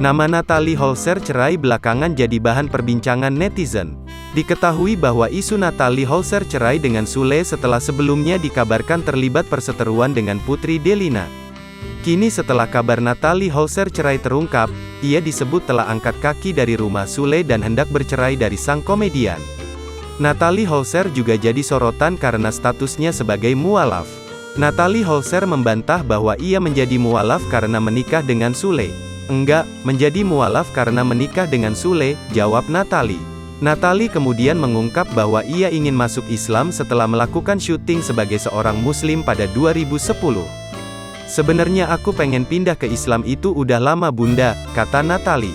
Nama Natalie Holzer cerai belakangan jadi bahan perbincangan netizen. Diketahui bahwa isu Natalie Holzer cerai dengan Sule setelah sebelumnya dikabarkan terlibat perseteruan dengan putri Delina. Kini setelah kabar Natalie Holzer cerai terungkap, ia disebut telah angkat kaki dari rumah Sule dan hendak bercerai dari sang komedian. Natalie Holzer juga jadi sorotan karena statusnya sebagai mualaf. Natalie Holzer membantah bahwa ia menjadi mualaf karena menikah dengan Sule. "Enggak, menjadi mualaf karena menikah dengan Sule," jawab Natalie. Natalie kemudian mengungkap bahwa ia ingin masuk Islam setelah melakukan syuting sebagai seorang muslim pada 2010. "Sebenarnya aku pengen pindah ke Islam itu udah lama bunda," kata Natalie.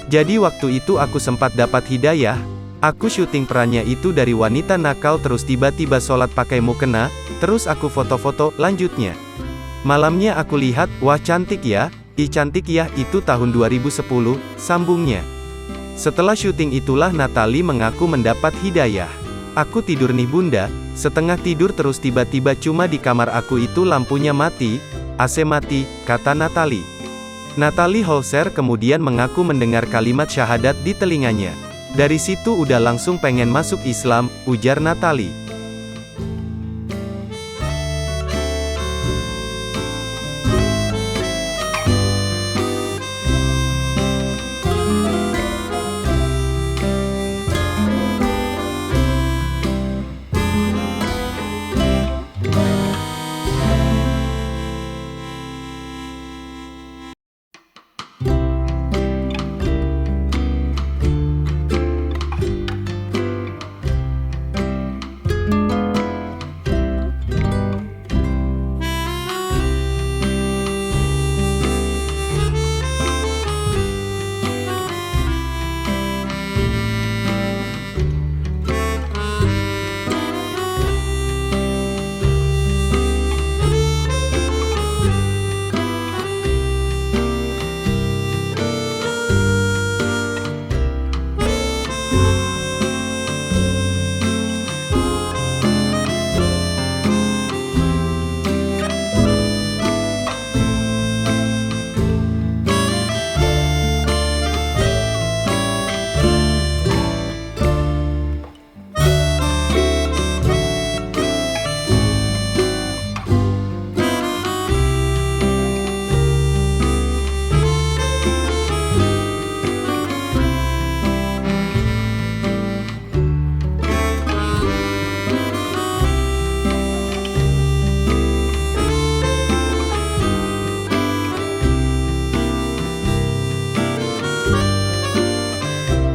"Jadi waktu itu aku sempat dapat hidayah. Aku syuting perannya itu dari wanita nakal terus tiba-tiba sholat pakai mukena, terus aku foto-foto, lanjutnya. Malamnya aku lihat, wah cantik ya, ih cantik ya, itu tahun 2010, sambungnya. Setelah syuting itulah Natalie mengaku mendapat hidayah. Aku tidur nih bunda, setengah tidur terus tiba-tiba cuma di kamar aku itu lampunya mati, AC mati," kata Natalie. Natalie Holzer kemudian mengaku mendengar kalimat syahadat di telinganya. "Dari situ udah langsung pengen masuk Islam," ujar Natalie.